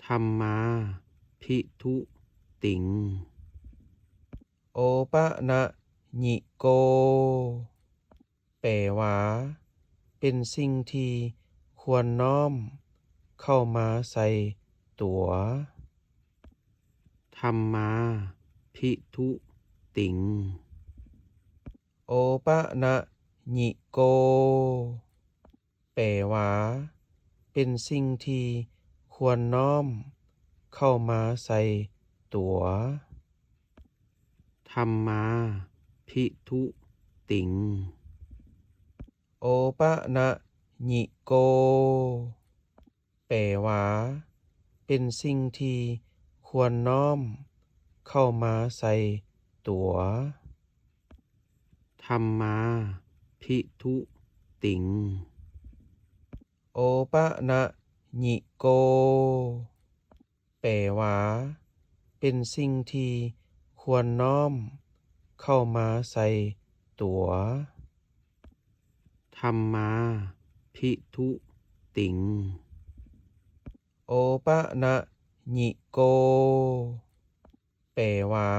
ธัมมาภิทุติงโอปะนะญิโกแปลว่าเป็นสิ่งที่ควรน้อมเข้ามาใส่ตัวธัมมาภิทุติงโอปะนะญิโกแปลว่าเป็นสิ่งที่ควรน้อมเข้ามาใส่ตัวธัมมาภิทุติงโอปะนะญิโกแปลว่าเป็นสิ่งที่ควรน้อมเข้ามาใส่ตัวธัมมาภิทุติงโอปะนะญิโกแปลว่าเป็นสิ่งที่ควรน้อมเข้ามาใส่ตัวธัมมาภิทุติงโอปะนะญิโกแปลว่า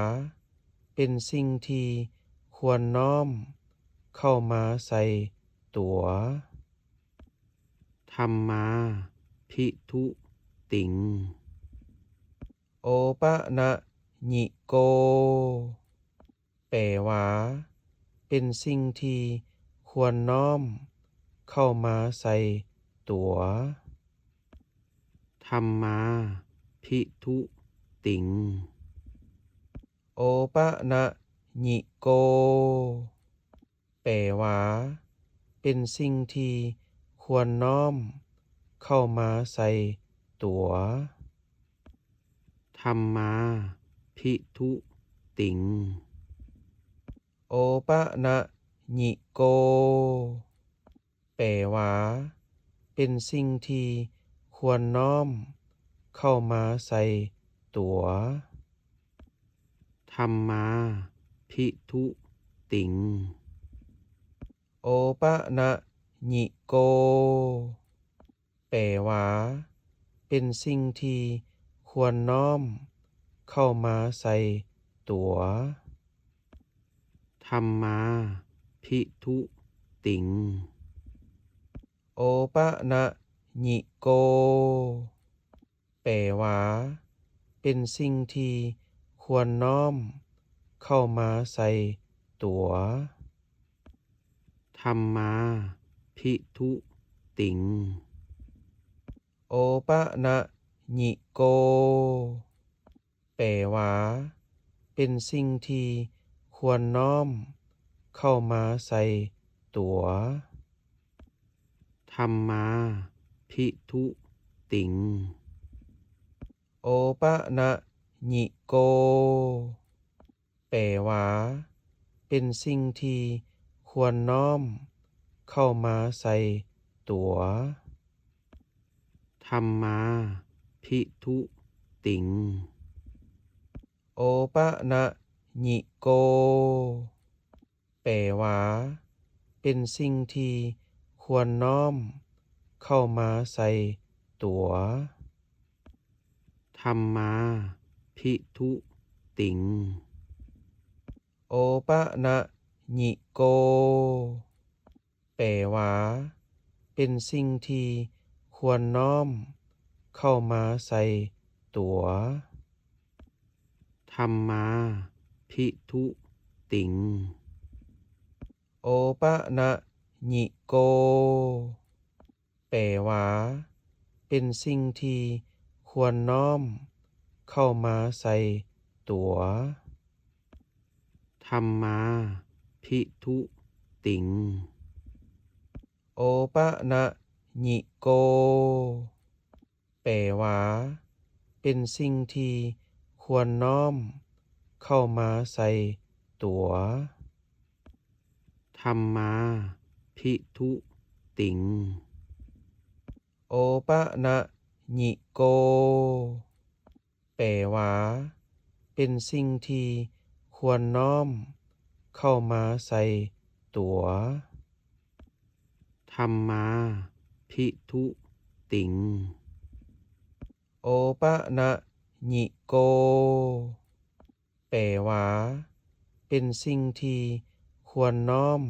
เป็นสิ่งที่ควรน้อมเข้ามาใส่ตัวธัมมาภิทุติงโอปะนะญิโกแปลว่าเป็นสิ่งที่ควรน้อมเข้ามาใส่ตัวธัมมาภิทุติงโอปะนะญิโกแปลว่าเป็นสิ่งที่ควรน้อมเข้ามาใส่ตัวธัมมาภิทุติงโอปะนะญิโกแปลว่าเป็นสิ่งที่ควรน้อมเข้ามาใส่ตัวธัมมาภิทุติงโอปะนะญิโกแปลว่าเป็นสิ่งที่ควรน้อมเข้ามาใส่ตัวธัมมาภิทุติงโอปะนะญิโกแปลว่าเป็นสิ่งที่ควรน้อมเข้ามาใส่ตัวธัมมาภิทุติงโอปะนะญิโกแปลว่าเป็นสิ่งที่ควรน้อมเข้ามาใส่ตัวธัมมาภิทุติงโอปะนะญิโกแปลว่าเป็นสิ่งที่ควรน้อมเข้ามาใส่ตัวธัมมาภิทุติงโอปะนะญิโกแปลว่าเป็นสิ่งที่ควรน้อมเข้ามาใส่ตัวธัมมาภิทุติงโอปะนะญิโกแปลว่าเป็นสิ่งที่ควรน้อมเข้ามาใส่ตัวธัมมาภิทุติงโอปะนะญิโกแปลว่าเป็นสิ่งที่ควรน้อมเข้ามาใส่ตัวธัมมาภิทุติงโอปะนะญิโกแปลว่าเป็นสิ่งที่ควรน้อมเข้ามาใส่ตัวธัมมาภิทุติงโอปะนะญิโกแปลว่าเป็นสิ่งที่ควรน้อมเข้ามาใส่ตัวธัมมาภิทุติงโอ โอปะนะญิโกแปลว่าเป็นสิ่งที่ควรน้อม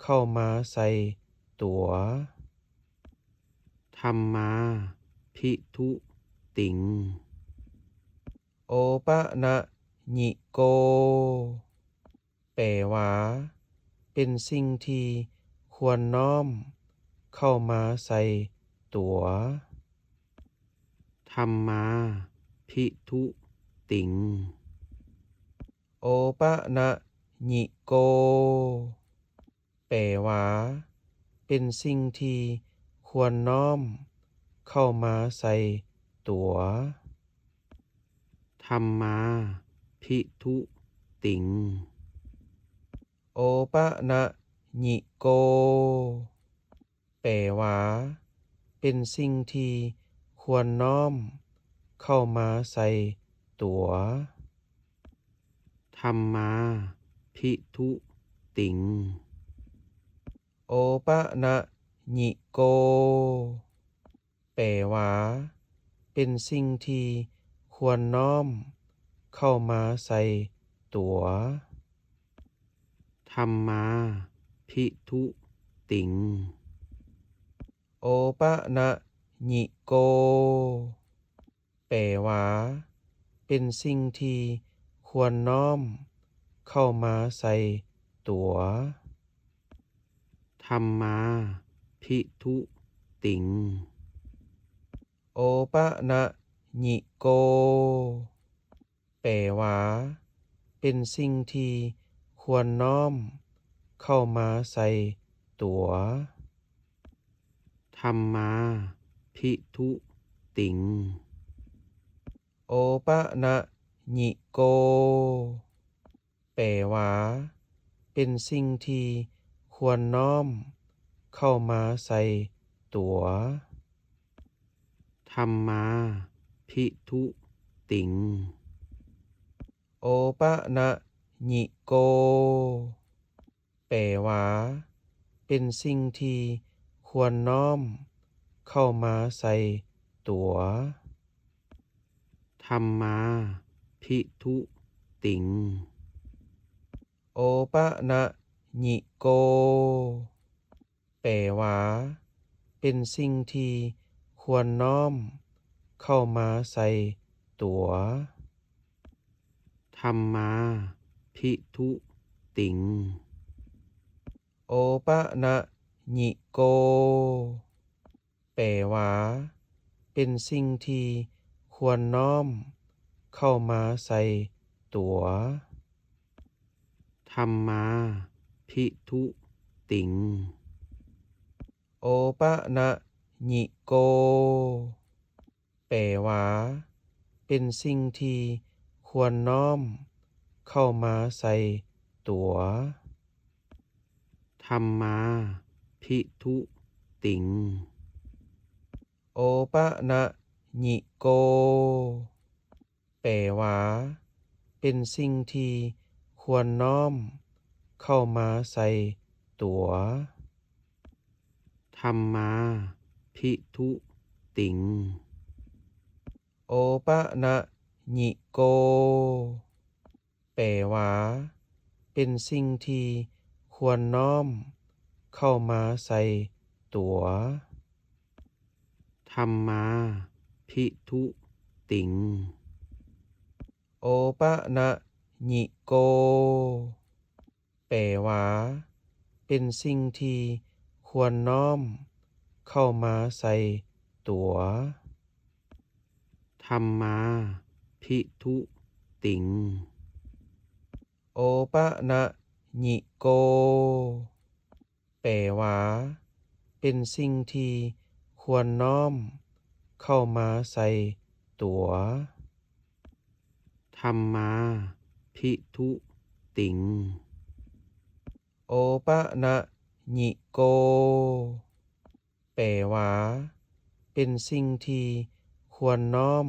เข้ามาใส่ตัว ธัมมาภิทุติงโอปะนะญิโกแปลว่าเป็นสิ่งที่ควรน้อมเข้ามาใส่ตัว ธัมมาภิทุติงโอปะนะญิโกแปลว่าเป็นสิ่งที่ควรน้อมเข้ามาใส่ตัว ธัมมาภิทุติงโอปะนะญิโกแปลว่าเป็นสิ่งที่ควรน้อมเข้ามาใส่ตัว ธัมมาภิทุติงโอปะนะญิโกแปลว่าเป็นสิ่งที่ควรน้อมเข้ามาใส่ตัว ธัมมาภิทุติงโอปะนะญิโกแปลว่าเป็นสิ่งที่ควรน้อมเข้ามาใส่ตัว ธัมมาภิทุติงโอปะนะญิโกแปลว่าเป็นสิ่งที่ควรน้อมเข้ามาใส่ตัว ธัมมาภิทุติงโอปะนะญิโกแปลว่าเป็นสิ่งที่ควรน้อมเข้ามาใส่ตัว ธัมมาภิทุติงโอปะนะญิโกแปลว่าเป็นสิ่งที่ควรน้อมเข้ามาใส่ตัว ธัมมาภิทุติงโอปะนะญิโกแปลว่าเป็นสิ่งที่ควรน้อมเข้ามาใส่ตัว ธัมมาภิทุติงโอปะนะญิโกแปลว่าเป็นสิ่งที่ควรน้อมเข้ามาใส่ตัว ธัมมาภิทุติงโอปะนะญิโกแปลว่าเป็นสิ่งที่ควรน้อมเข้ามาใส่ตัว ธัมมาภิทุติงโอปะนะญิโกแปลว่าเป็นสิ่งที่ควรน้อมเข้ามาใส่ตัว ธัมมาภิทุติงโอปะนะญิโกแปลว่าเป็นสิ่งที่ควรน้อมเข้ามาใส่ตัว ธัมมาภิทุติงโอปะนะญิโกแปลว่าเป็นสิ่งที่ควรน้อมเข้ามาใส่ตัว ธัมมาภิทุติงโอปะนะญิโกแปลว่าเป็นสิ่งที่ควรน้อมเข้ามาใส่ตัว ธัมมาภิทุติงโอปะนะญิโกแปลว่าเป็นสิ่งที่ควรน้อม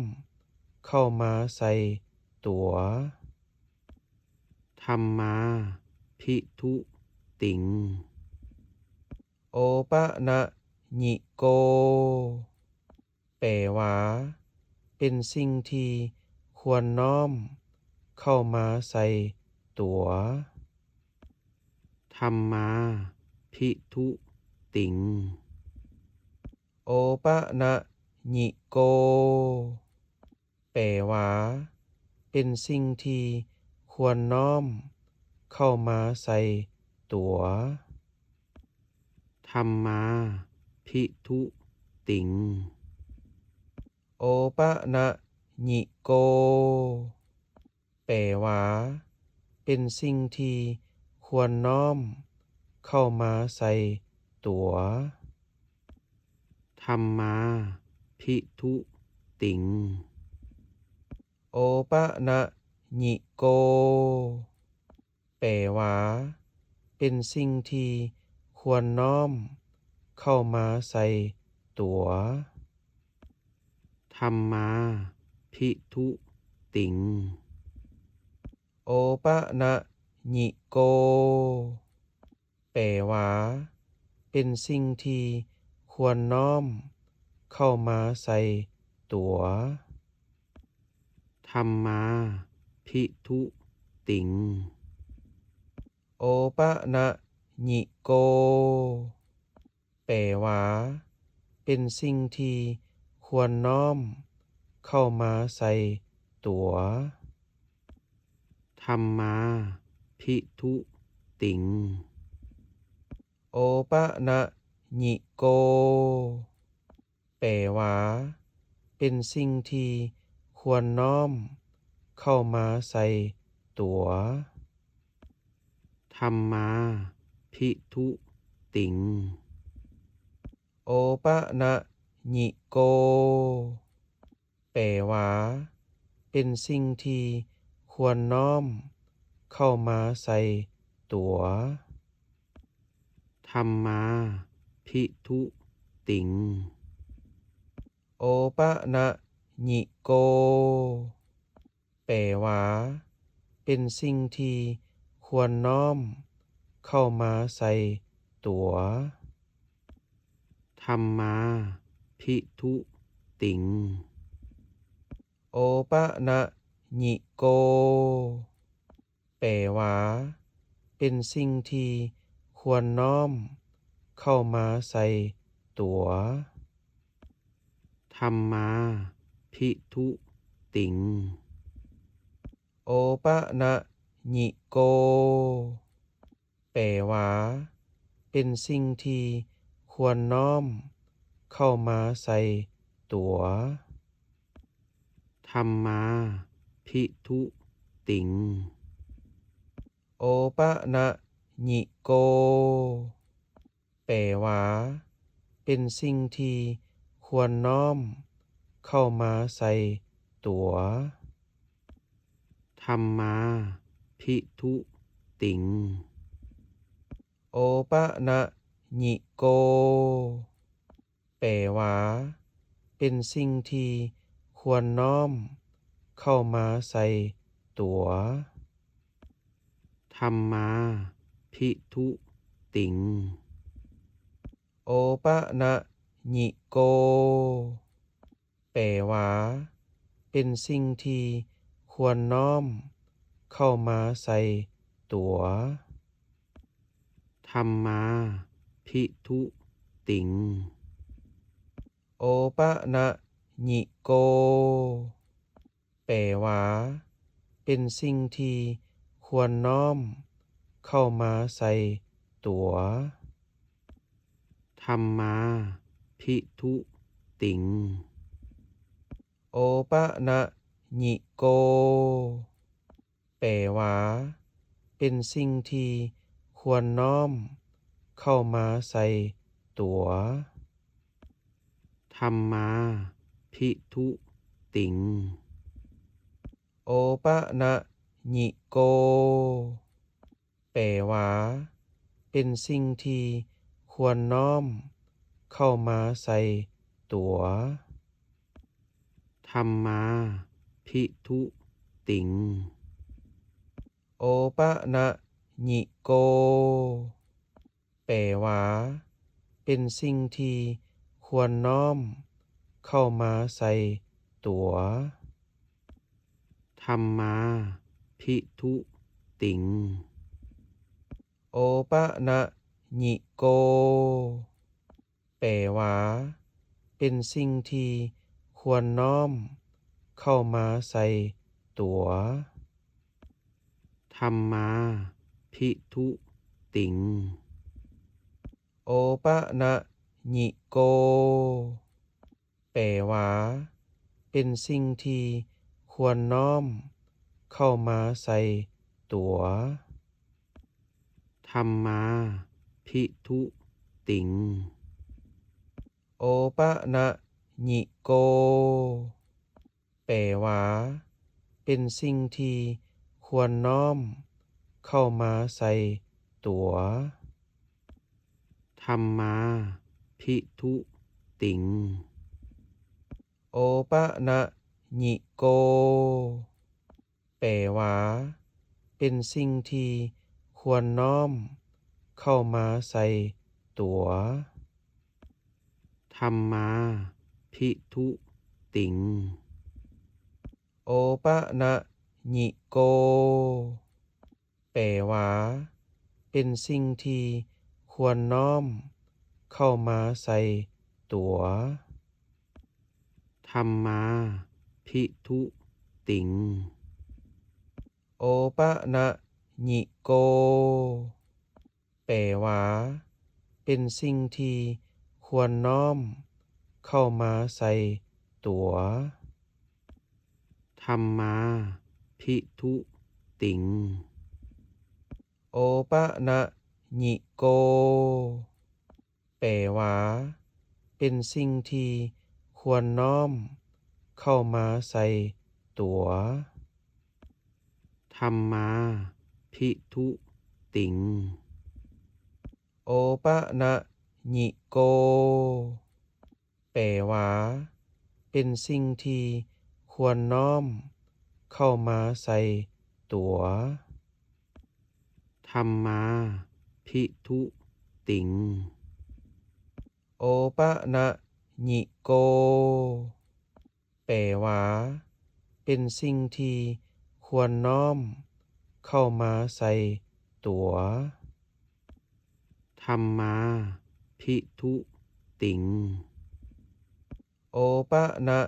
เข้ามาใส่ตัว ธัมมาภิทุติงโอปะนะญิโกแปลว่า เป็นสิ่งที่ควรน้อมเข้ามาใส่ตัว ธัมมาภิทุติงโอปะนะญิโก แปลว่า เป็นสิ่งที่ควรน้อมเข้ามาใส่ตัว ธัมมาภิทุติงโอปะนะญิโก แปลว่า เป็นสิ่งที่ควรน้อมเข้ามาใส่ตัว ธัมมาภิทุติงโอปะนะญิโก แปลว่า เป็นสิ่งที่ควรน้อมเข้ามาใส่ตัว ธัมมาภิทุติงโอปะนะญิโก แปลว่า เป็นสิ่งที่ควรน้อมเข้ามาใส่ตัว ธัมมาภิทุติงโอปะนะญิโก แปลว่า เป็นสิ่งที่ควรน้อมเข้ามาใส่ตัว ธัมมาภิทุติงโอปะนะญิโก แปลว่า เป็นสิ่งที่ควรน้อมเข้ามาใส่ตัว ธัมมาภิทุติงโอปะนะญิโก แปลว่า เป็นสิ่งที่ควรน้อมเข้ามาใส่ตัว ธัมมาภิทุติงโอปะนะญิโก แปลว่า เป็นสิ่งที่ควรน้อมเข้ามาใส่ตัว ธัมมาภิทุติงโอปะนะญิโก แปลว่า เป็นสิ่งที่ควรน้อมเข้ามาใส่ตัว ธัมมาภิทุติงโอปะนะญิโก แปลว่า เป็นสิ่งที่ควรน้อมเข้ามาใส่ตัว ธัมมาภิทุติงโอปะนะญิโก แปลว่า เป็นสิ่งที่ควรน้อมเข้ามาใส่ตัว ธัมมาภิทุติงโอปะนะญิโก แปลว่า เป็นสิ่งที่ควรน้อมเข้ามาใส่ตัว ธัมมาภิทุติงโอปะนะญิโก แปลว่า เป็นสิ่งที่ควรน้อมเข้ามาใส่ตัว ธัมมาภิทุติงโอปะนะญิโก แปลว่า เป็นสิ่งที่ควรน้อมเข้ามาใส่ตัว ธัมมาภิทุติงโอปะนะญิโก แปลว่า เป็นสิ่งที่ควรน้อมเข้ามาใส่ตัว ธัมมาภิทุติงโอปะนะญิโก แปลว่า เป็นสิ่งที่ควรน้อมเข้ามาใส่ตัว ธัมมาภิทุติงโอปะนะญิโก แปลว่า เป็นสิ่งที่ควรน้อมเข้ามาใส่ ตั๋วธัมมาภิทุติงโอปะนะญิโกแปลว่าเป็นสิ่งที่ควรน้อมเข้ามาใส่ตั๋วธัมมาภิทุติงโอปะนะญิโกแปลว่าเป็นสิ่งที่ควรน้อมเข้ามาใส่ตั๋วธัมมาภิทุติงโอปะนะญิโกแปลว่าเป็นสิ่งที่ควรน้อมเข้ามาใส่ตั๋วธัมมาภิทุติงโอปะนะญิโกแปลว่าเป็นสิ่งที่ควรน้อมเข้ามาใส่ตั๋วธัมมาภิทุติงโอปะนะญิโกแปลว่าเป็นสิ่งที่ควรน้อมเข้ามาใส่ตั๋วธัมมาภิทุติงโอปะนะญิโกแปลว่าเป็นสิ่งที่ควรน้อมเข้ามาใส่ตั๋วธัมมาภิทุติงโอปะนะญิโกแปลว่าเป็นสิ่งที่ควรน้อมเข้ามาใส่ตั๋วธัมมาภิทุติงโอปะนะญิโกแปลว่าเป็นสิ่งที่ควรน้อมเข้ามาใส่ตั๋วธัมมาภิทุติงโอปะนะญิโกแปลว่าเป็นสิ่งที่ควรน้อมเข้ามาใส่ตั๋วธัมมาภิทุติงโอปะนะ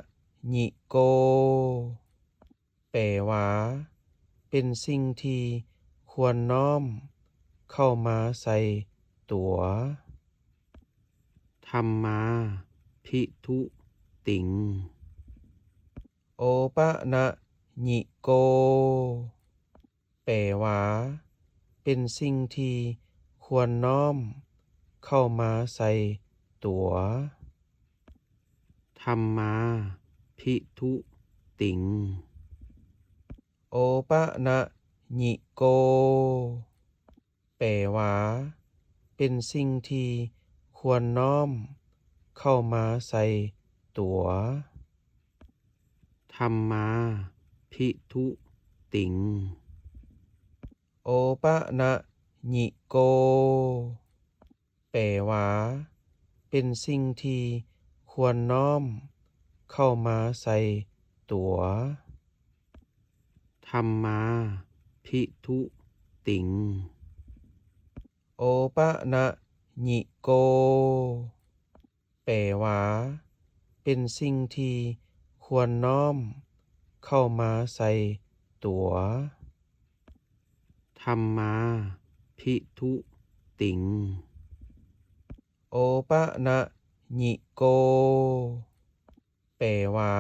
ญิโกแปลว่าเป็นสิ่งที่ควรน้อมเข้ามาใส่ตั๋วธัมมาภิทุติงโอปะนะญิโกแปลว่าเป็นสิ่งที่ควรน้อมเข้ามาใส่ตั๋วธัมมาภิทุติงโอปะนะญิโกแปลว่าเป็นสิ่งที่ควรน้อมเข้ามาใส่ตั๋วธัมมาภิทุติงโอปะนะญิโกแปลว่าเป็นสิ่งที่ควรน้อมเข้ามาใส่ตั๋วธัมมาภิทุติงโอปะนะญิโกแปลว่าเป็นสิ่งที่ควรน้อมเข้ามาใส่ตั๋วธัมมาภิทุติงโอปะนะญิโกแปลว่า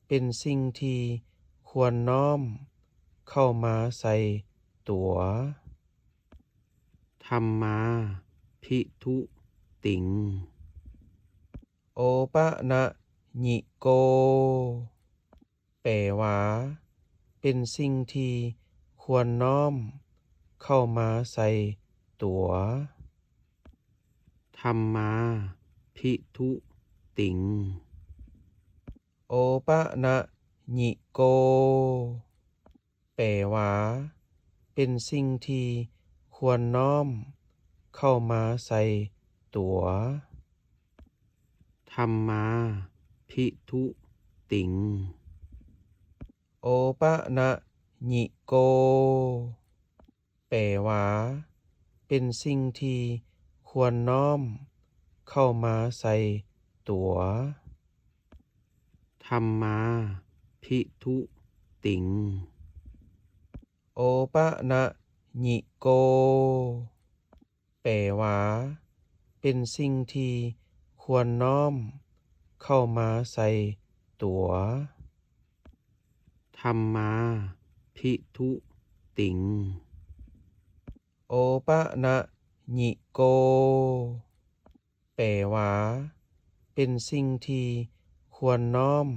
เป็นสิ่งที่ควรน้อมเข้ามาใส่ตั๋วธัมมาภิทุติงโอปะนะญิโกแปลว่าเป็นสิ่งที่ควรน้อมเข้ามาใส่ตั๋วธัมมาภิทุติงโอปะนะญิโกแปลว่าเป็นสิ่งที่ควรน้อมเข้ามาใส่ตั๋วธัมมาภิทุ ติ๋ง โอปะนะญิโก แปลว่าเป็นสิ่งที่ควรน้อมเข้ามาใส่ตัว ธัมมาภิทุติง โอปะนะญิโก แปลว่าเป็นสิ่งที่ควรน้อมเข้ามาใส่ตัว ธัมมาภิทุติง โอปะนะญิโก แปลว่าเป็นสิ่งที่ควรน้อม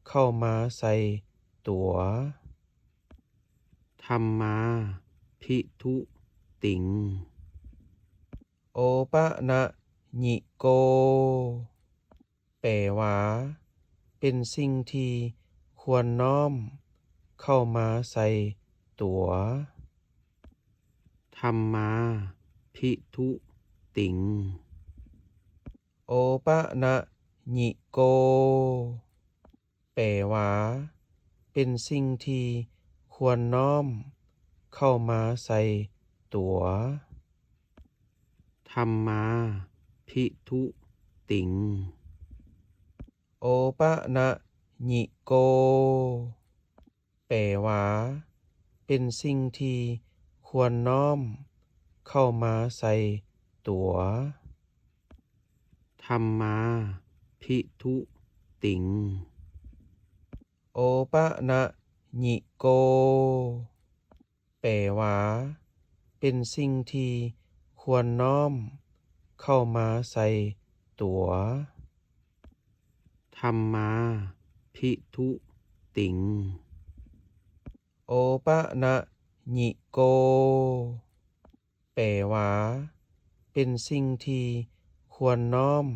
เข้ามาใส่ตัว ธัมมาภิทุติง โอปะนะญิโก แปลว่าเป็นสิ่งที่ควรน้อมเข้ามาใส่ตัว ธัมมาภิทุติง โอปะนะญิโก แปลว่าเป็นสิ่งที่ควรน้อมเข้ามาใส่ตัว ธัมมาภิทุติง โอปะนะญิโก แปลว่าเป็นสิ่งที่ควรน้อมเข้ามาใส่ตัว ธัมมาภิทุติง โอปะนะญิโก แปลว่าเป็นสิ่งที่ควรน้อมเข้ามาใส่ตัว ธัมมาภิทุติง โอปะนะญิโก แปลว่าเป็นสิ่งที่ควรน้อม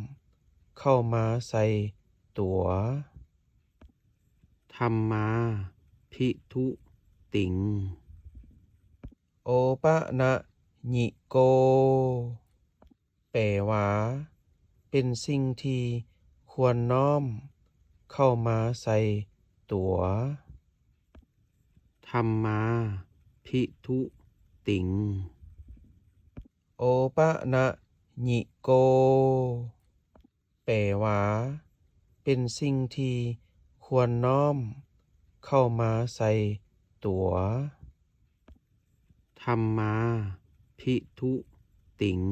เข้ามาใส่ตัว ธัมมาภิทุติง โอปะนะญิโก แปลว่าเป็นสิ่งที่ควรน้อมเข้ามาใส่ตัว ธัมมาภิทุติง โอปะนะญิโก แปลว่าเป็นสิ่งที่ควรน้อมเข้ามาใส่ตัว ธัมมาภิทุติง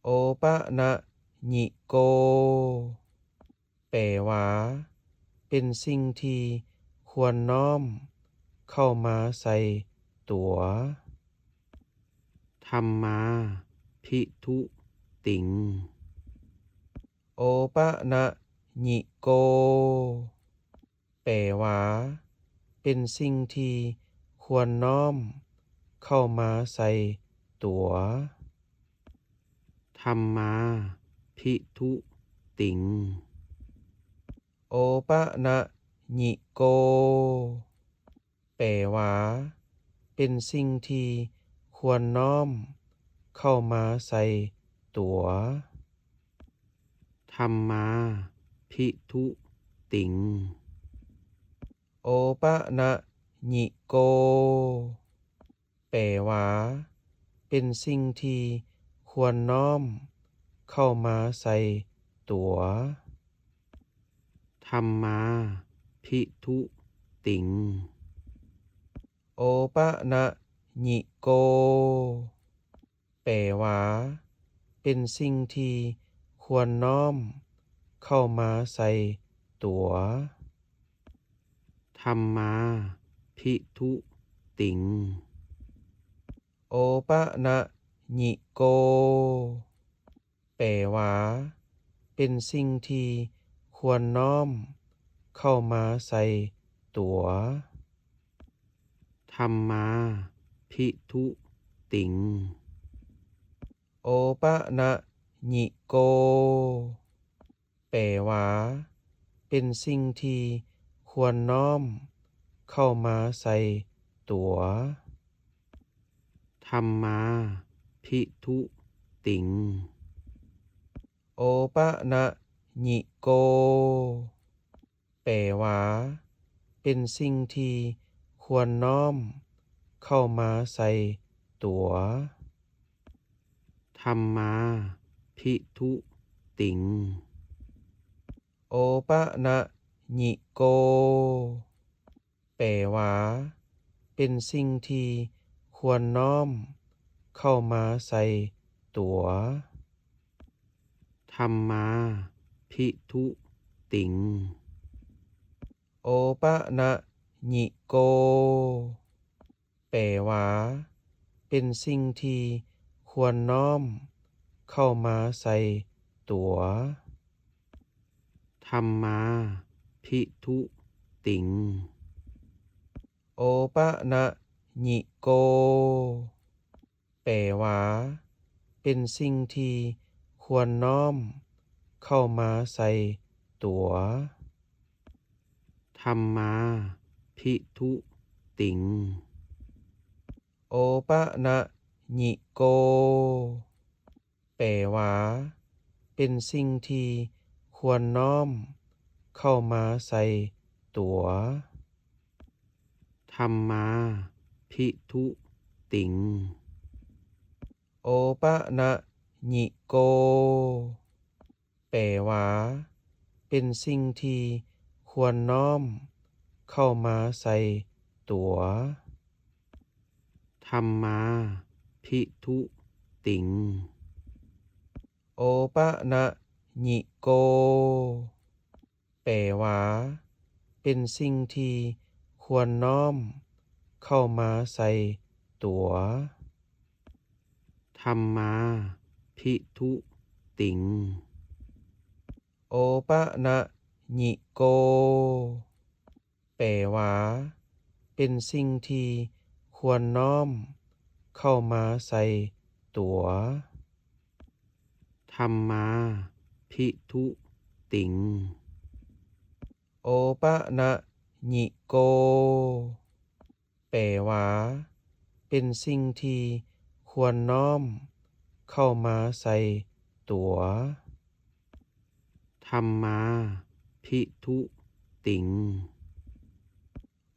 โอปะนะญิโก แปลว่าเป็นสิ่งที่ควรน้อมเข้ามาใส่ตัว ธัมมาภิทุติง โอปะนะญิโก แปลว่าเป็นสิ่งที่ควรน้อมเข้ามาใส่ตัว ธัมมาภิทุติง โอปะนะญิโก แปลว่าเป็นสิ่งที่ควรน้อมเข้ามาใส่ตัว ธัมมาภิทุติง โอปะนะญิโก แปลว่าเป็นสิ่งที่ควรน้อมเข้ามาใส่ตัว ธัมมาภิทุติง โอปะนะญิโก แปลว่าเป็นสิ่งที่ควรน้อมเข้ามาใส่ตัว ธัมมาภิทุติง โอปะนะญิโก แปลว่าเป็นสิ่งที่ควรน้อมเข้ามาใส่ตัว ธัมมาภิทุติง โอปะนะญิโก แปลว่าเป็นสิ่งที่ควรน้อมเข้ามาใส่ตัว ธัมมาภิทุติง โอปะนะญิโก แปลว่าเป็นสิ่งที่ควรน้อมเข้ามาใส่ตัว ธรรมาภิทุติงโอปะนะญิโก แปลว่าเป็นสิ่งที่ควรน้อมเข้ามาใส่ตัว ธรรมาภิทุติงโอปะนะญิโก แปลว่าเป็นสิ่งที่ควรน้อมเข้ามาใส่ตัว ธรรมาภิทุติงโอปะนะญิโก แปลว่าเป็นสิ่งที่ควรน้อมเข้ามาใส่ตัว ธรรมาภิทุติงโอปะนะญิโก แปลว่าเป็นสิ่งที่ควรน้อมเข้ามาใส่ตัว ธรรมาภิทุติงโอปะนะญิโก แปลว่าเป็นสิ่งที่ควรน้อมเข้ามาใส่ตัว ธรรมาภิทุติงโอปะนะญิโก แปลว่าเป็นสิ่งที่ควรน้อมเข้ามาใส่ตัว ธรรมาภิทุติงโอปะนะญิโก แปลว่าเป็นสิ่งที่ควรน้อมเข้ามาใส่ตัว ธรรมาภิทุติงโอปะนะญิโก แปลว่าเป็นสิ่งที่ควรน้อมเข้ามาใส่ตัว ธรรมาภิทุติง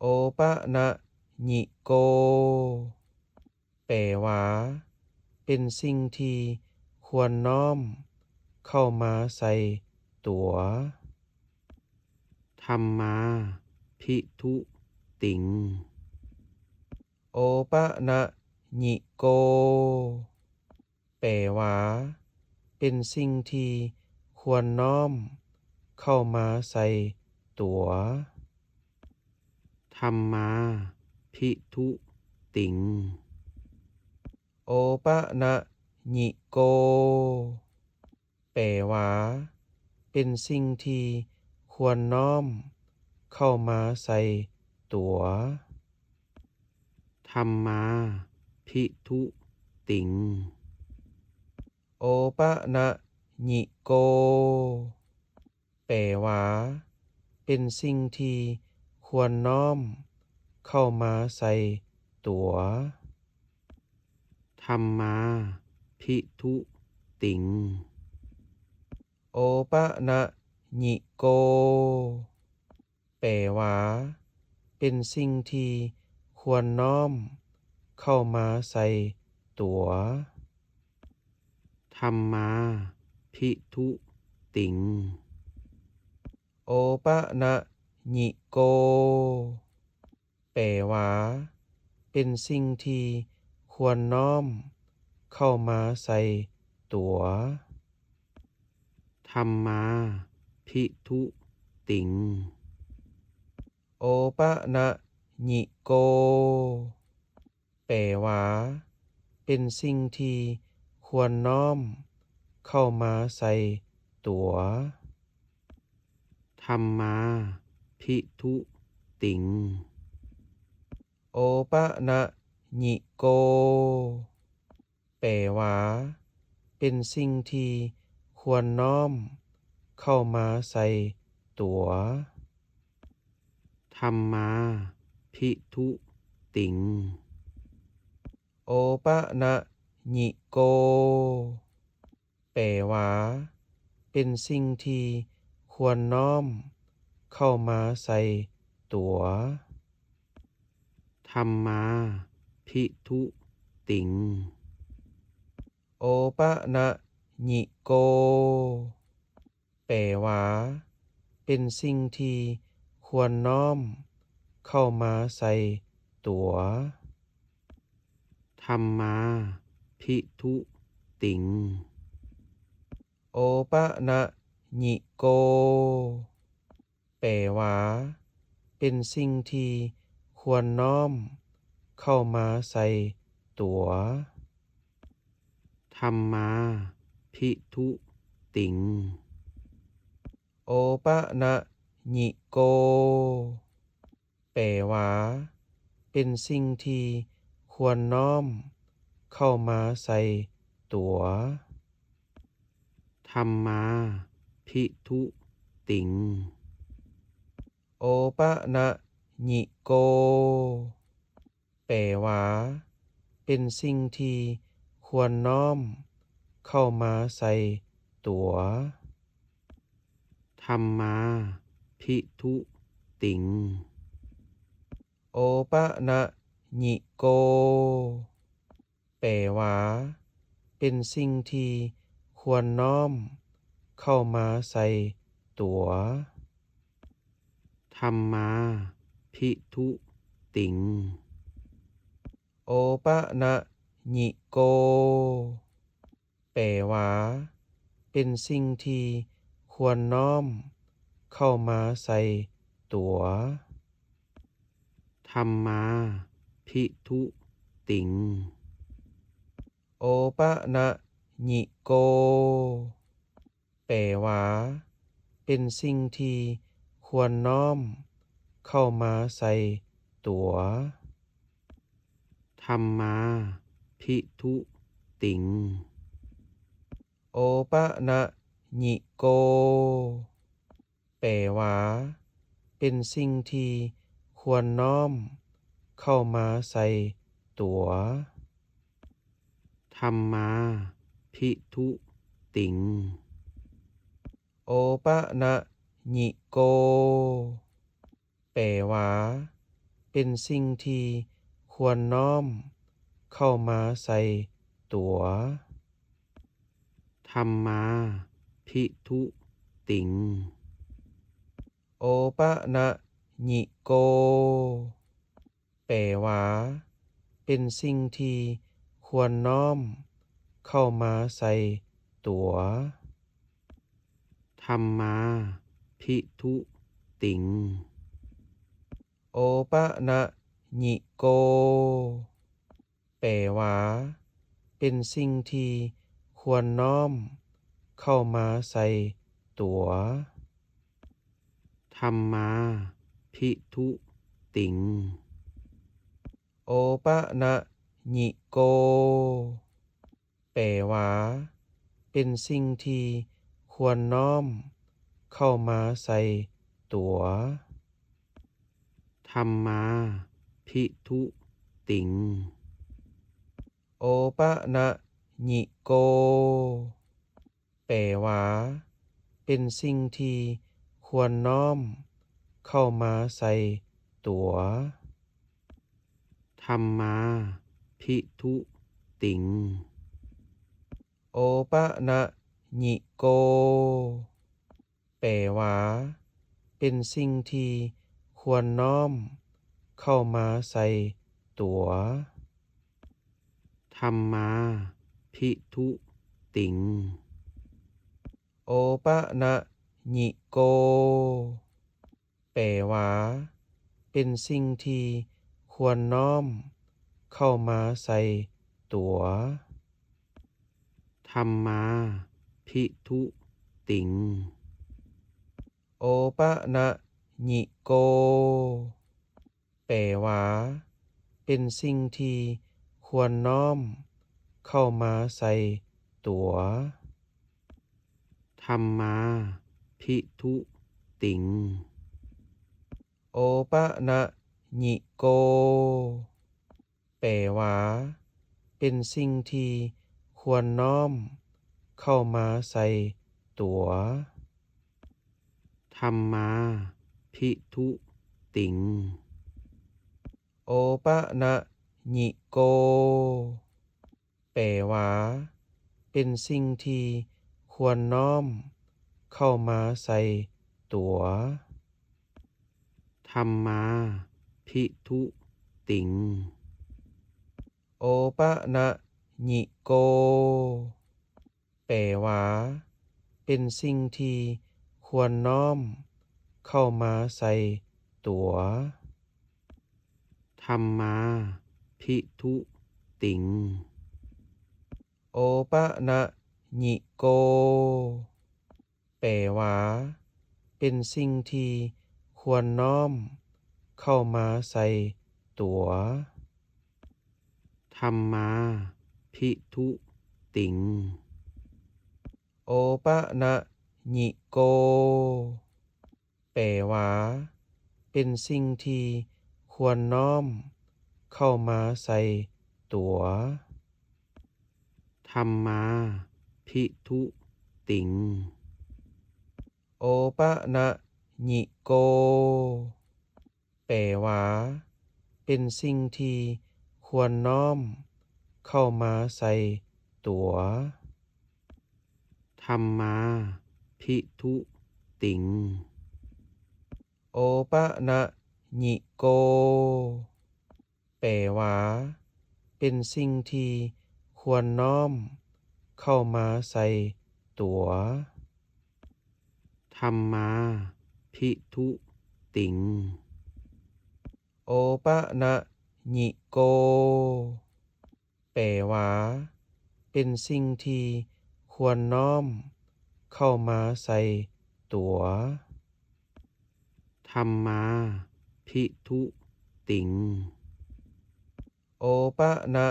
โอปะนะญิโก แปลว่าเป็นสิ่งที่ควรน้อมเข้ามาใส่ตัว ธรรมาภิทุติงโอปะนะญิโก แปลว่าเป็นสิ่งที่ควรน้อมเข้ามาใส่ตัว ธรรมาภิทุติงโอปะนะญิโก แปลว่าเป็นสิ่งที่ควรน้อมเข้ามาใส่ตัว ธรรมาภิทุติงโอปะนะญิโก แปลว่าเป็นสิ่งที่ควรน้อมเข้ามาใส่ตัว ธรรมาภิทุติงโอปะนะญิโก แปลว่าเป็นสิ่งที่ควรน้อมเข้ามาใส่ตัว ธรรมาภิทุติงโอปะนะญิโก แปลว่าเป็นสิ่งที่ควรน้อมเข้ามาใส่ตัว ธรรมาภิทุติงโอปะนะญิโก แปลว่าเป็นสิ่งที่ควรน้อมเข้ามาใส่ตัว ธรรมาภิทุติงโอปะนะญิโก แปลว่าเป็นสิ่งที่ควรน้อมเข้ามาใส่ตัว ธรรมาภิทุติงโอปะนะญิโก แปลว่าเป็นสิ่งที่ควรน้อม เข้ามาใส่ตั๋วธรรมาภิทุติงโอปะนะญิโกแปลว่าเป็นสิ่งที่ควรน้อมเข้ามาใส่ตั๋วธรรมาภิทุติงโอปะนะญิโกแปลว่าเป็นสิ่งที่ควรน้อมเข้ามาใส่ตั๋วธรรมาภิทุติงโอปะนะญิโกแปลว่าเป็นสิ่งที่ควรน้อมเข้ามาใส่ตั๋วธรรมาภิทุติงโอปะนะญิโกแปลว่าเป็นสิ่งที่ควรน้อมเข้ามาใส่ตั๋วธรรมาภิทุติงโอปะนะญิโกแปลว่าเป็นสิ่งที่ควรน้อมเข้ามาใส่ตั๋วธรรมาภิทุติงโอปะนะญิโกแปลว่าเป็นสิ่งที่ควรน้อมเข้ามาใส่ตั๋วธรรมาภิทุติงโอปะนะญิโกแปลว่าเป็นสิ่งที่ควรน้อมเข้ามาใส่ตั๋วธรรมาภิทุติงโอปะนะญิโกแปลว่าเป็นสิ่งที่ควรน้อมเข้ามาใส่ตั๋วธรรมาภิทุติงโอปะนะญิโกแปลว่าเป็นสิ่งที่ควรน้อมเข้ามาใส่ตั๋วธรรมาภิทุติงโอปะนะญิโกแปลว่าเป็นสิ่งที่ควรน้อมเข้ามาใส่ตั๋วธรรมาภิทุติงโอปะนะญิโกแปลว่าเป็นสิ่งที่ควรน้อมเข้ามาใส่ตั๋วธรรมาภิทุติงโอปะนะญิโกแปลว่าเป็นสิ่งที่ควรน้อมเข้ามาใส่ตั๋วธรรมาภิทุติงโอปะนะญิโกแปลว่าเป็นสิ่งที่ควรน้อมเข้ามาใส่ตั๋วธรรมาภิทุติงโอปะนะญิโกแปลว่าเป็นสิ่งที่ควรน้อมเข้ามาใส่ตั๋วธรรมาภิทุติงโอปะนะญิโกแปลว่าเป็นสิ่งที่ควรน้อมเข้ามาใส่ตั๋วธรรมาภิทุติงโอปะนะญิโกแปลว่าเป็นสิ่งที่ควรน้อมเข้ามาใส่ตั๋วธรรมาภิทุติงโอปะนะญิโกแปลว่าเป็นสิ่งที่ควรน้อมเข้ามาใส่ตั๋วธรรมา ภิทุติงโอปะนะญิโกแปลว่าเป็นสิ่งที่ควรน้อมเข้ามาใส่ตัวธัมมาภิทุติงโอปะนะญิโกแปลว่าเป็นสิ่งที่ควรน้อมเข้ามาใส่ตัวธัมมาภิทุติงโอปะนะญิโกแปลว่าเป็นสิ่งที่ควรน้อมเข้ามาใส่ตัวธัมมาภิทุติงโอปะนะญิโกแปลว่าเป็นสิ่งที่ควรน้อมเข้ามาใส่ตัวธัมมาภิทุติงโอปะนะญิโกแปลว่าเป็นสิ่งที่ควรน้อมเข้ามาใส่ตัวธัมมาภิทุติงโอปะนะญิโกแปลว่าเป็นสิ่งที่ควรน้อมเข้ามาใส่ตัวธัมมาภิทุติงโอปะนะญิโกแปลว่าเป็นสิ่งที่ควรน้อมเข้ามาใส่ตัวธัมมาภิทุติงโอปะนะ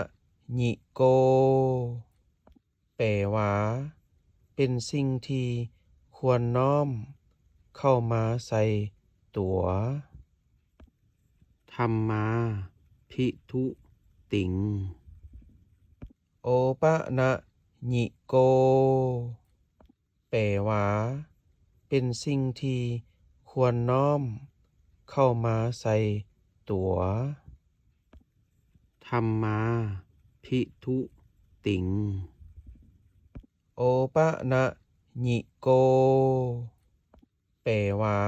ญิโกแปลว่าเป็นสิ่งที่ควรน้อมเข้ามาใส่ตัวธัมมาภิทุติงโอปะนะญิโกแปลว่าเป็นสิ่งที่ควรน้อมเข้ามาใส่ตัวธัมมาภิทุติงโอปะนะญิโกแปลว่า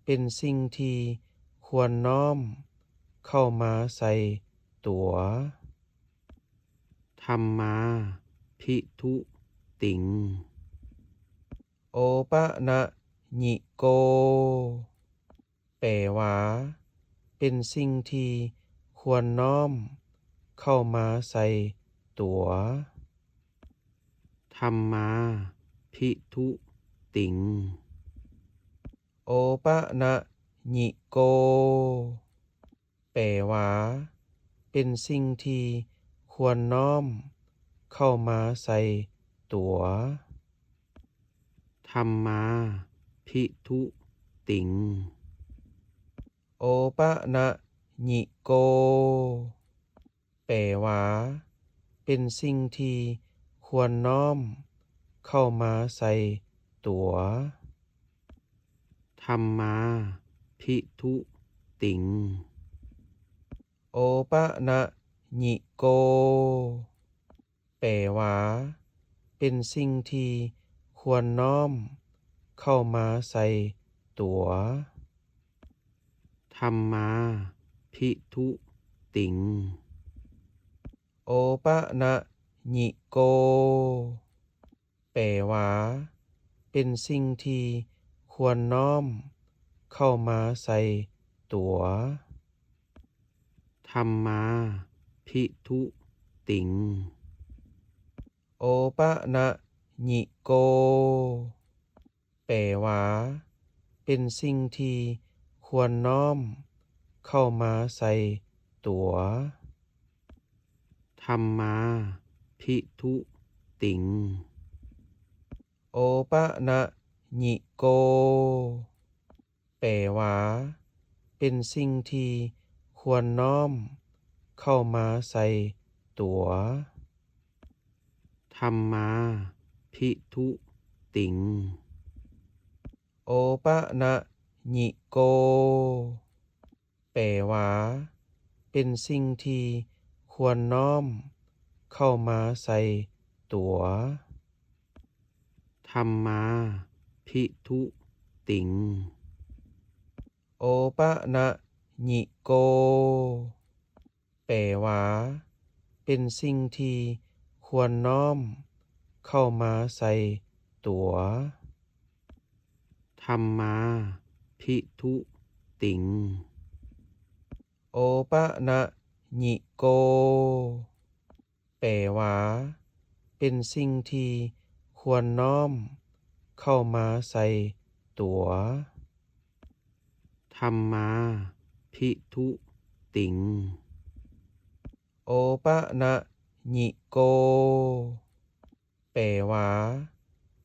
เป็นสิ่งที่ควรน้อมเข้ามาใส่ตัวธัมมาภิทุติงโอปะนะญิโกแปลว่าเป็นสิ่งที่ควรน้อมเข้ามาใส่ตัวธัมมาภิทุติงโอปะนะญิโกแปลว่าเป็นสิ่งที่ควรน้อมเข้ามาใส่ตัวธัมมาภิทุติงโอปะนะญิโกแปลว่าเป็นสิ่งที่ควรน้อมเข้ามาใส่ตัวธัมมาภิทุติงโอปะนะญิโกแปลว่าเป็นสิ่งที่ควรน้อมเข้ามาใส่ตัวธัมมาภิทุติงโอปะนะญิโกแปลว่าเป็นสิ่งที่ควรน้อมเข้ามาใส่ตัวธัมมาภิทุติงโอปะนะญิโกแปลว่าเป็นสิ่งที่ควรน้อมเข้ามาใส่ตัวธัมมาภิทุติงโอปะนะญิโกแปลว่าเป็นสิ่งที่ควรน้อมเข้ามาใส่ตัวธัมมาภิทุติงโอปะนะ ญิโกแปลว่าเป็นสิ่งที่ควรน้อมเข้ามาใส่ตัวธัมมาภิทุติงโอปะนะญิโกแปลว่าเป็นสิ่งที่ควรน้อมเข้ามาใส่ตัวธัมมาภิทุติงโอปะนะญิโกแปลว่าเป็นสิ่งที่ควรน้อมเข้ามาใส่ตัวธัมมาภิทุติงโอปะนะญิโกแปลว่า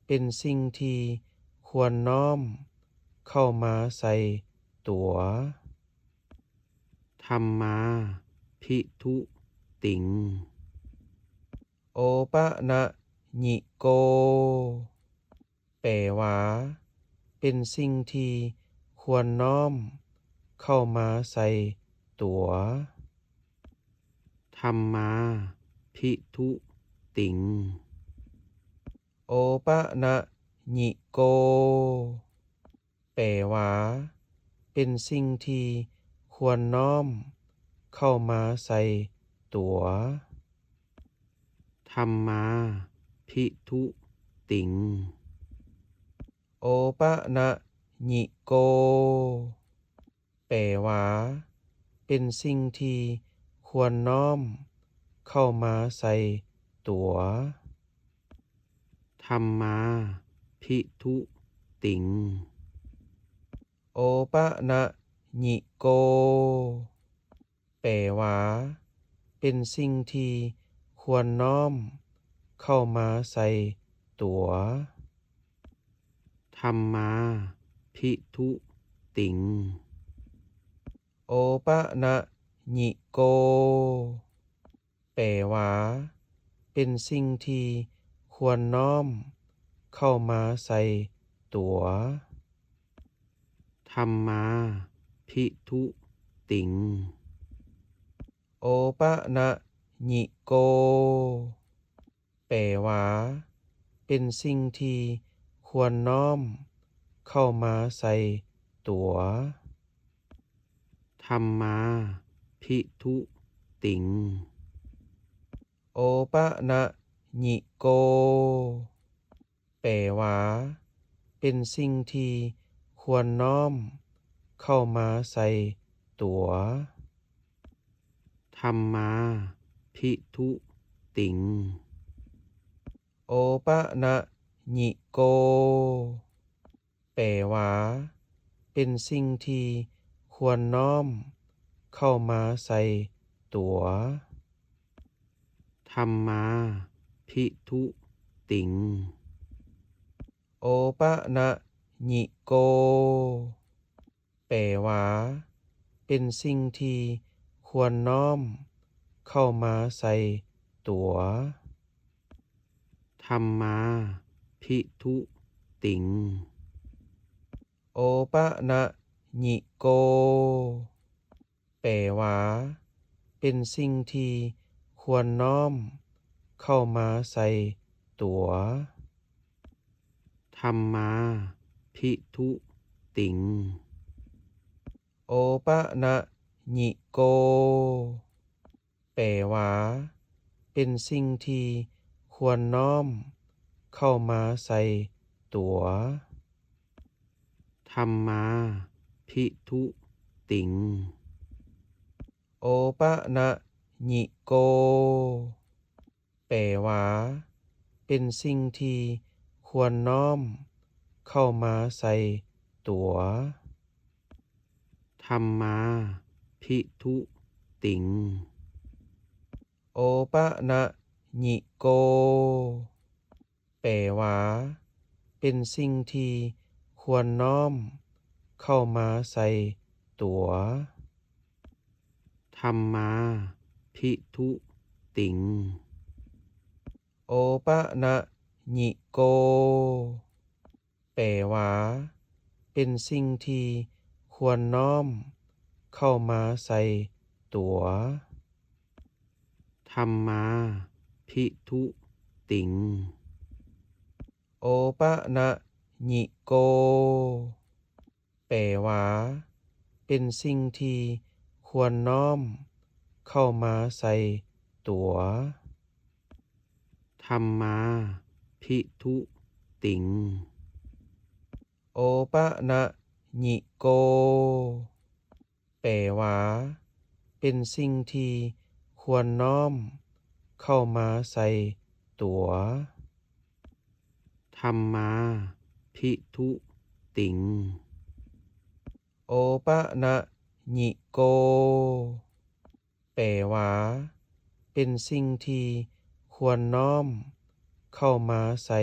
เป็นสิ่งที่ควรน้อมเข้ามาใส่ตัวธัมมาภิทุติงโอปะนะญิโกแปลว่าเป็นสิ่งที่ควรน้อมเข้ามาใส่ตัวธัมมาภิทุติงโอปะนะญิโกแปลว่าเป็นสิ่งที่ควรน้อมเข้ามาใส่ตัวธัมมาภิทุติงโอปะนะญิโกแปลว่าเป็นสิ่งที่ควรน้อมเข้ามาใส่ตัวธัมมาภิทุติงโอปะนะญิโกแปลว่าเป็นสิ่งที่ควรน้อมเข้ามาใส่ตัวธัมมาภิทุติงโอปะนะญิโกแปลว่าเป็นสิ่งที่ควรน้อมเข้ามาใส่ตัวธัมมาภิทุติงโอปะนะญิโกแปลว่าเป็นสิ่งที่ควรน้อมเข้ามาใส่ตัวธัมมาภิทุติงโอปะนะญิโกแปลว่าเป็นสิ่งที่ควรน้อมเข้ามาใส่ตัวธัมมาภิทุติงโอปะนะญิโกแปลว่าเป็นสิ่งที่ควรน้อมเข้ามาใส่ตัวธัมมาภิทุติงโอปะนะญิโกแปลว่าเป็นสิ่งที่ควรน้อมเข้ามาใส่ตัวธัมมาภิทุติงโอปะนะญิโกแปลว่าเป็นสิ่งที่ควรน้อมเข้ามาใส่ตัวธัมมาภิทุติงโอปะนะญิโกแปลว่าเป็นสิ่งที่ควรน้อมเข้ามาใส่ตัวธัมมาภิทุติงโอปะนะญิโกแปลว่าเป็นสิ่งที่ควรน้อมเข้ามาใส่ตัวธัมมาภิทุติงโอปะนะญิโกแปลว่าเป็นสิ่งที่ควรน้อมเข้ามาใส่ตัวธัมมาภิทุติงโอปะนะญิโกแปลว่าเป็นสิ่งที่ ควรน้อมเข้ามาใส่ตั๋วธัมมาภิทุติงโอปะนะญิโกแปลว่าเป็นสิ่งที่ควรน้อมเข้ามาใส่ตั๋วธัมมาภิทุติงโอปะนะญิโกแปลว่าเป็นสิ่งที่ควรน้อมเข้ามาใส่ตั๋วธัมมาภิทุติงโอปะนะญิโกแปลว่าเป็นสิ่งที่ควรน้อมเข้ามาใส่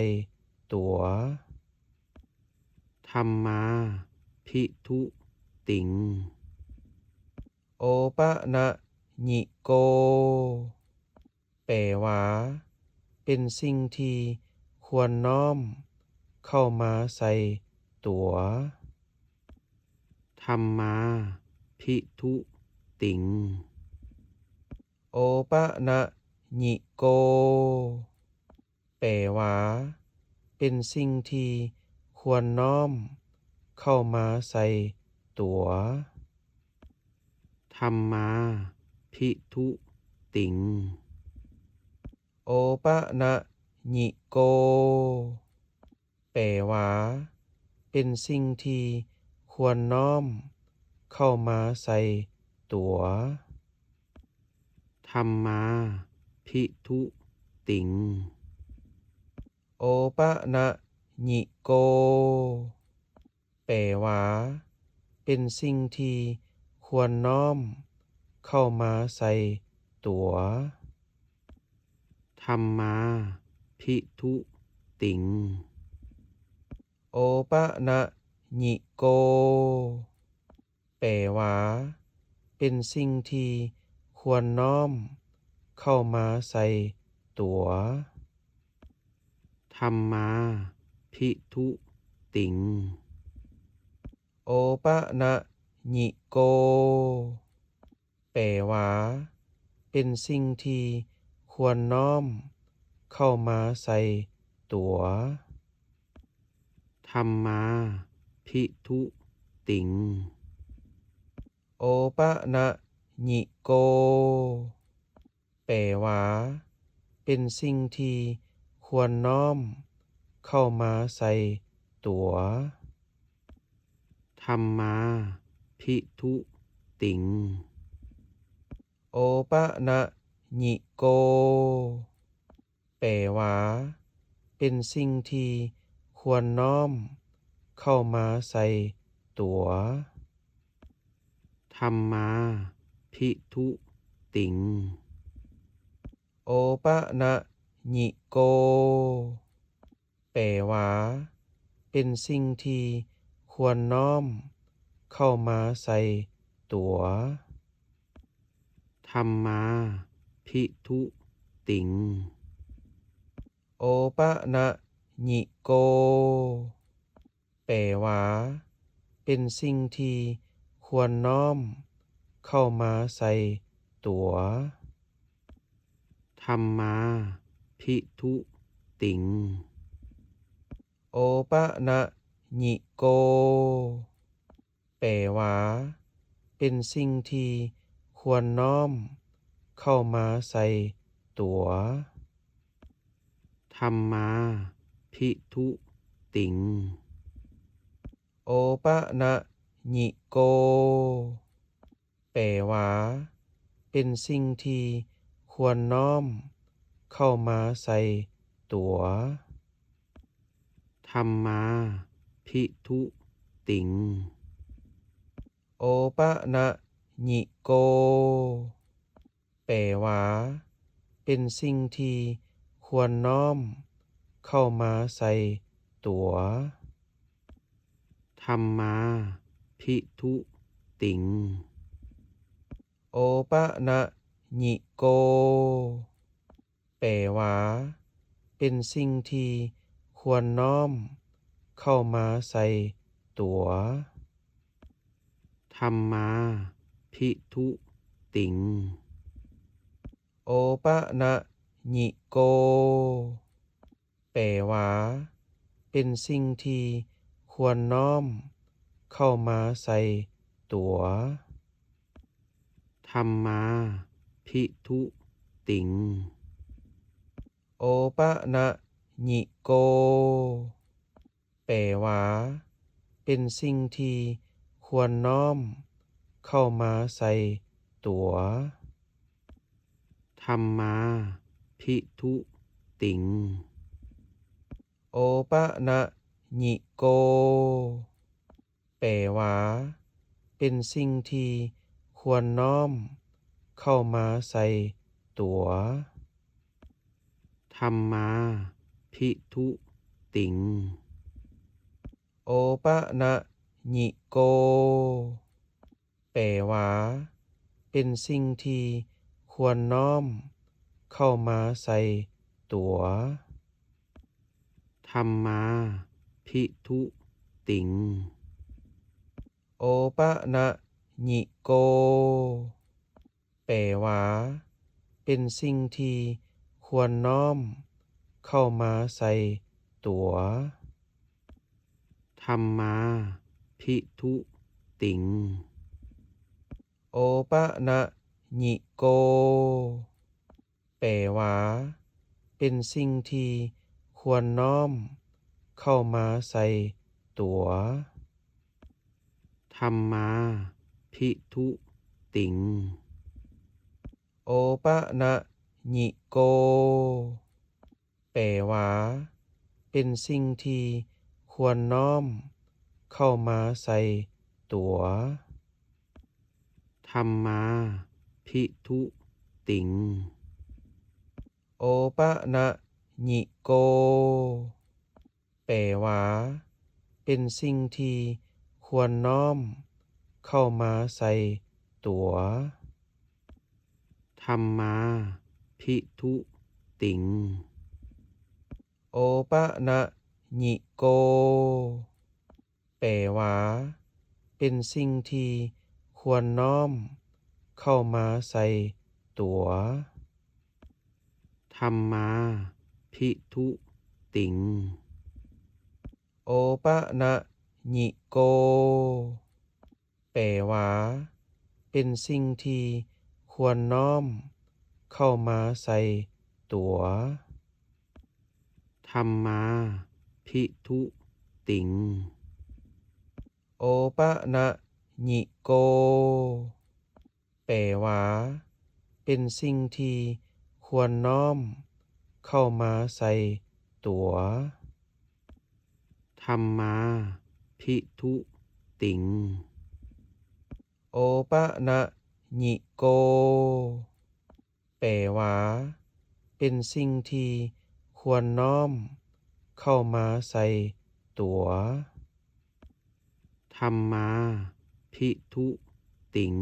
ตั๋วธัมมาภิทุติงโอปะนะญิโกแปลว่าเป็นสิ่งที่ควรน้อมเข้ามาใส่ตั๋วธัมมาภิทุติงโอปะนะญิโกแปลว่าเป็นสิ่งที่ควรน้อมเข้ามาใส่ตั๋วธัมมาภิทุติงโอปะนะญิโกแปลว่าเป็นสิ่งที่ควรน้อมเข้ามาใส่ตั๋วธัมมาภิทุติงโอปะนะญิโกแปลว่าเป็นสิ่งที่ควรน้อมเข้ามาใส่ตั๋วธัมมาภิทุติงโอปะนะญิโกแปลว่าเป็นสิ่งที่ควรน้อมเข้ามาใส่ตั๋วธัมมาภิทุติงโอปะนะญิโกแปลว่าเป็นสิ่งที่ควรน้อมเข้ามาใส่ตั๋วธัมมาภิทุติงโอปะนะญิโกแปลว่าเป็นสิ่งที่ควรน้อมเข้ามาใส่ตั๋วธัมมาภิทุติงโอปะนะญิโกแปลว่าเป็นสิ่งที่ควรน้อมเข้ามาใส่ตั๋วธัมมาภิทุติงโอปะนะญิโกแปลว่าเป็นสิ่งที่ควรน้อมเข้ามาใส่ตั๋วธัมมาภิทุติงโอปะนะญิโกแปลว่าเป็นสิ่งที่ควรน้อมเข้ามาใส่ตั๋วธัมมาภิทุติงโอปะนะญิโกแปลว่าเป็นสิ่งที่ควรน้อมเข้ามาใส่ตั๋วธัมมาภิทุติงโอปะนะญิโกแปลว่าเป็นสิ่งที่ควรน้อมเข้ามาใส่ตั๋วธัมมาภิทุติงโอปะนะญิโกแปลว่าเป็นสิ่งที่ควรน้อมเข้ามาใส่ตั๋วธัมมาภิทุติงโอปะนะญิโกแปลว่าเป็นสิ่งที่ควรน้อมเข้ามาใส่ตั๋ว ธัมมาภิทุติงโอปะนะญิโกแปลว่าเป็นสิ่งที่ควรน้อมเข้ามาใส่ตัวธัมมาภิทุติงโอปะนะญิโกแปลว่าเป็นสิ่งที่ควรน้อมเข้ามาใส่ตัวธัมมาภิทุติงโอปะนะญิโกแปลว่าเป็นสิ่งที่ควรน้อมเข้ามาใส่ตัวธัมมาภิทุติงโอปะนะญิโกแปลว่าเป็นสิ่งที่ควรน้อมเข้ามาใส่ตัวธัมมาภิทุติงโอปะนะญิโกแปลว่าเป็นสิ่งที่ควรน้อมเข้ามาใส่ตัวธัมมาภิทุติงโอปะนะญิโกแปลว่าเป็นสิ่งที่ควรน้อมเข้ามาใส่ตัวธัมมาภิทุติงโอปะนะญิโกแปลว่าเป็นสิ่งที่ควรน้อมเข้ามาใส่ตัวธัมมาภิทุติงโอปะนะญิโกแปลว่าเป็นสิ่งที่ควรน้อมเข้ามาใส่ตัวธัมมาภิทุติงโอปะนะญิโกแปลว่าเป็นสิ่งที่ควรน้อมเข้ามาใส่ตัวธัมมาภิทุติงโอปะนะญิโกแปลว่าเป็นสิ่งที่ควรน้อมเข้ามาใส่ตัวธัมมาภิทุติงโอปะนะญิโกแปลว่าเป็นสิ่งที่ควรน้อมเข้ามาใส่ตัวธัมมาภิทุติงโอปะนะญิโกแปลว่าเป็นสิ่งที่ควรน้อมเข้ามาใส่ตัวธัมมาภิทุติง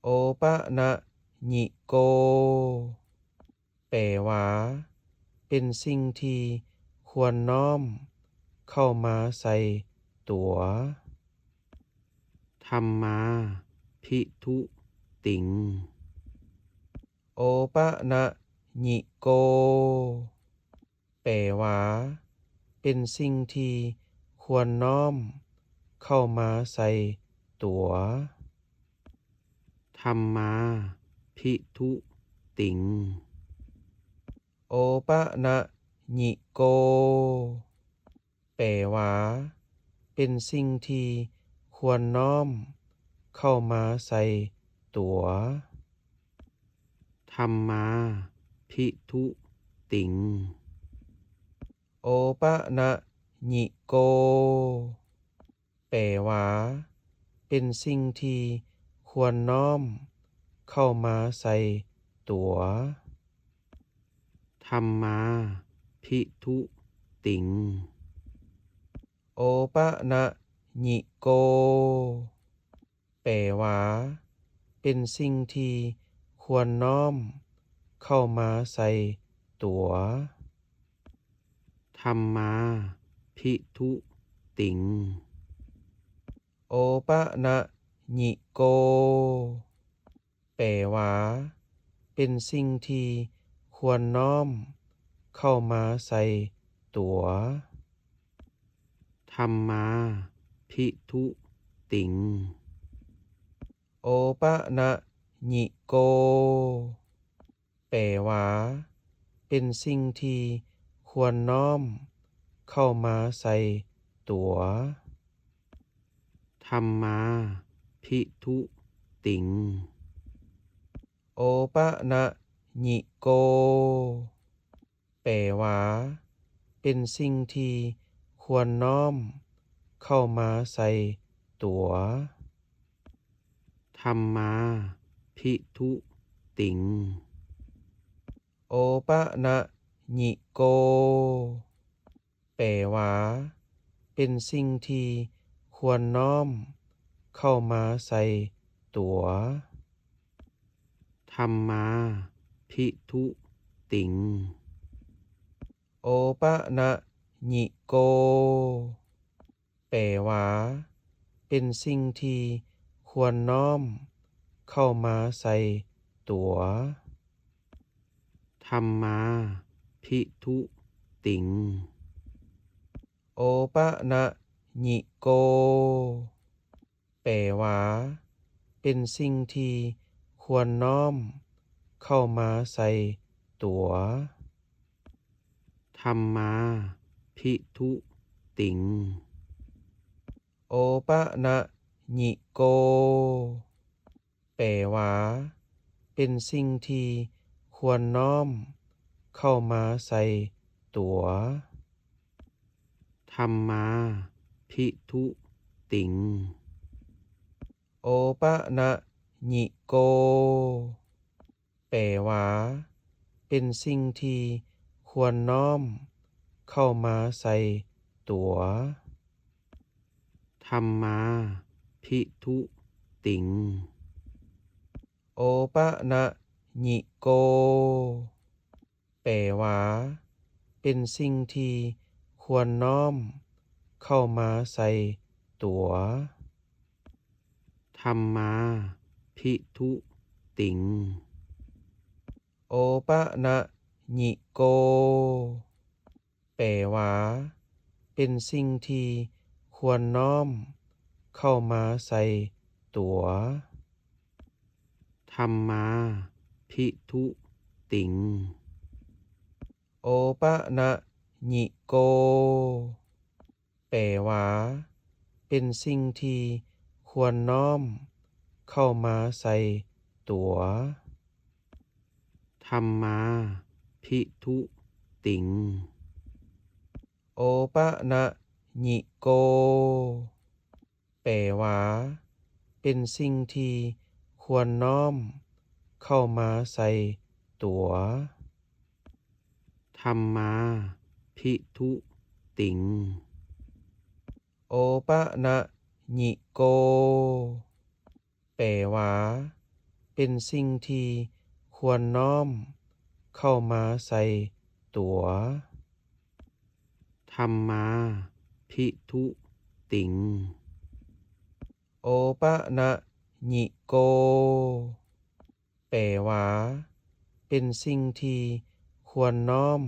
โอปะนะญิโกแปลว่าเป็นสิ่งที่ควรน้อมเข้ามาใส่ตัวธัมมาภิทุติงโอปะนะญิโกแปลว่าเป็นสิ่งที่ควรน้อมเข้ามาใส่ตัวธัมมาภิทุติงโอปะนะญิโกแปลว่าเป็นสิ่งที่ควรน้อมเข้ามาใส่ตัวธัมมาภิทุติงโอปะนะญิโกแปลว่าเป็นสิ่งที่ควรน้อมเข้ามาใส่ตัวธัมมาภิทุติงโอปะนะญิโกแปลว่าเป็นสิ่งที่ควรน้อมเข้ามาใส่ตัวธัมมาภิทุติงโอ ปะนะญิโกแปลว่าเป็นสิ่งที่ควรน้อมเข้ามาใส่ตัว ธัมมาภิทุติงโอปะนะญิโกแปลว่าเป็นสิ่งที่ควรน้อมเข้ามาใส่ตัว ธัมมาภิทุติงโอปะนะญิโกแปลว่าเป็นสิ่งที่ควรน้อมเข้ามาใส่ตัว ธัมมาภิทุติงโอปะนะญิโกแปลว่าเป็นสิ่งที่ควรน้อมเข้ามาใส่ตัว ธัมมาภิทุติงโอปะนะญิโกแปลว่าเป็นสิ่งที่ควรน้อมเข้ามาใส่ตัว ธัมมาภิทุติงโอปะนะญิโกแปลว่าเป็นสิ่งที่ควรน้อมเข้ามาใส่ตัว ธัมมาภิทุติงโอปะนะญิโกแปลว่าเป็นสิ่งที่ควรน้อมเข้ามาใส่ตัว ธัมมาภิทุติงโอปะนะญิโกแปลว่าเป็นสิ่งที่ควรน้อมเข้ามาใส่ตัว ธัมมาภิทุติงโอปะนะญิโกแปลว่าเป็นสิ่งที่ควรน้อมเข้ามาใส่ตัว ธัมมาภิทุติงโอปะนะญิโกแปลว่าเป็นสิ่งที่ควรน้อมเข้ามาใส่ตัว ธัมมาภิทุติงโอปะนะญิโกแปลว่าเป็นสิ่งที่ควรน้อมเข้ามาใส่ตัว ธัมมาภิทุติงโอปะนะญิโกแปลว่าเป็นสิ่งที่ควรน้อมเข้ามาใส่ตัว ธัมมาภิทุติงโอปะนะญิโกแปลว่าเป็นสิ่งที่ควรน้อมเข้ามาใส่ตัว ธัมมาภิทุติงโอปะนะญิโกแปลว่าเป็นสิ่งที่ควรน้อม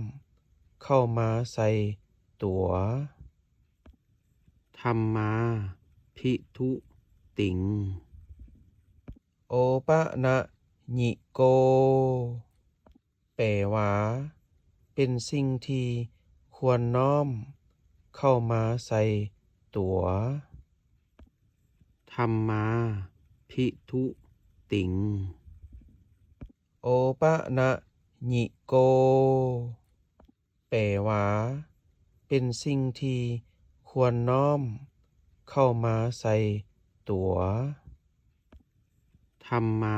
เข้ามาใส่ตัว ธัมมาภิทุติงโอปะนะญิโกแปลว่าเป็นสิ่งที่ควรน้อมเข้ามาใส่ตัว ธัมมาภิทุติงโอปะนะญิโกแปลว่าเป็นสิ่งที่ควรน้อมเข้ามาใส่ตัว ธัมมา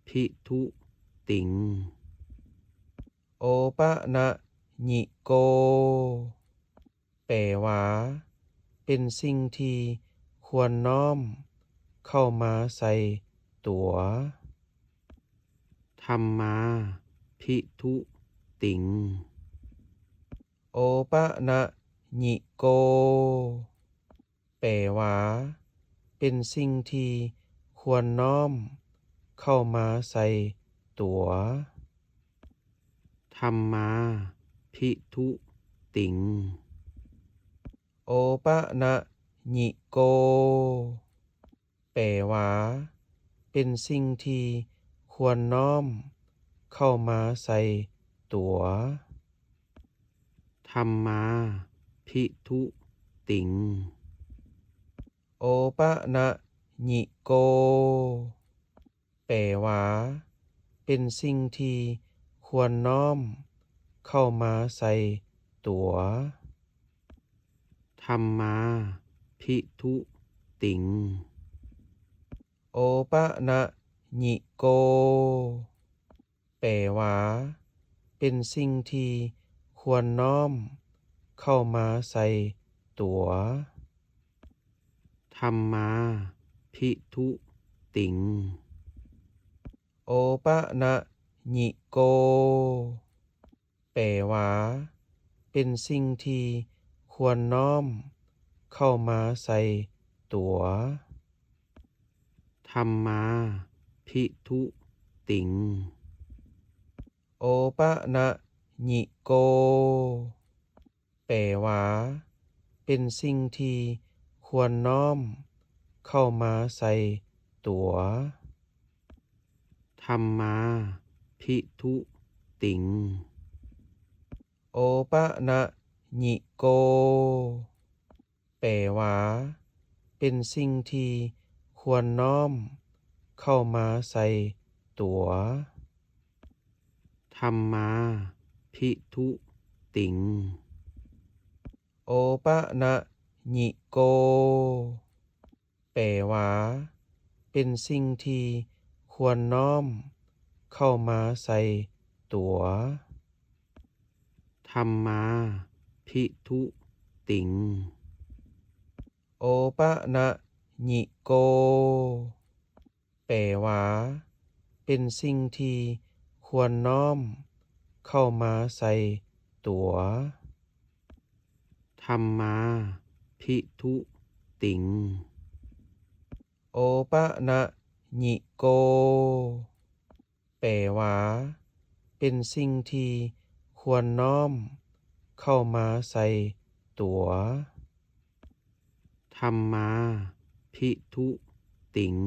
ภิทุติงโอปะนะญิโกแปลว่าเป็นสิ่งที่ควรน้อมเข้ามาใส่ตัว ธัมมาภิทุติงโอปะนะญิโกแปลว่า เป็นสิ่งที่ควรน้อมเข้ามาใส่ตั๋วธัมมาภิทุติงโอปะนะญิโกแปลว่าเป็นสิ่งที่ควรน้อมเข้ามาใส่ตั๋วธัมมาภิทุติงโอปะนะญิโกแปลว่าเป็นสิ่งที่ควรน้อมเข้ามาใส่ตั๋วธัมมาภิทุติงโอปะนะญิโกแปลว่าเป็นสิ่งที่ควรน้อมเข้ามาใส่ตั๋วธัมมาภิทุติงโอปะนะญิโกแปลว่าเป็นสิ่งที่ควรน้อมเข้ามาใส่ตั๋วธัมมาภิทุติงโอปะนะญิโกแปลว่าเป็นสิ่งที่ควรน้อมเข้ามาใส่ตั๋วธัมมาภิทุติงโอปะนะญิโกแปลว่าเป็นสิ่งที่ควรน้อมเข้ามาใส่ตั๋วธัมมาภิทุติงโอปะนะญิโกแปลว่าเป็นสิ่งที่ควรน้อมเข้ามาใส่ตั๋วธัมมาภิทุติงโอปะนะญิโกแปลว่าเป็นสิ่งที่ควรน้อมเข้ามาใส่ตั๋วธัมมาภิทุติงโอปะนะญิโกแปลว่าเป็นสิ่งที่ควรน้อมเข้ามาใส่ตั๋วธัมมาภิทุติง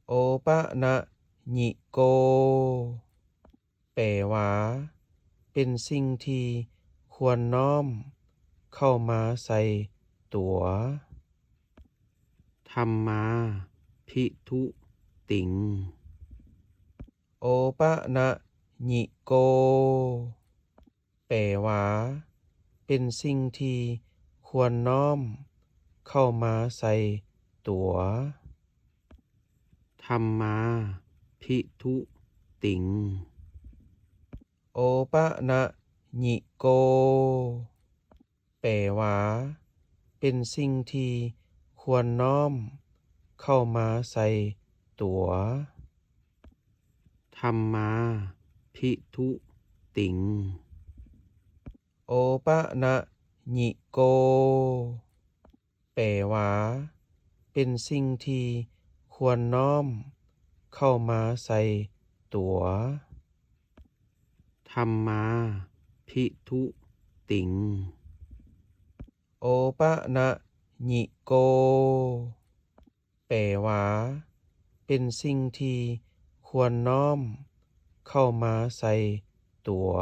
โอปะนะญิโกแปลว่าเป็นสิ่งที่ควรน้อมเข้ามาใส่ตั๋วธัมมาภิทุติงโอปะนะญิโกแปลว่าเป็นสิ่งที่ควรน้อมเข้ามาใส่ตั๋วธัมมาภิทุติงโอปะนะญิโกแปลว่าเป็นสิ่งที่ควรน้อมเข้ามาใส่ตั๋วธัมมาภิทุติงโอปะนะญิโกแปลว่าเป็นสิ่งที่ควรน้อมเข้ามาใส่ตั๋วธัมมาภิทุติงโอปะนะญิโกแปลว่าเป็นสิ่งที่ควรน้อมเข้ามาใส่ตั๋ว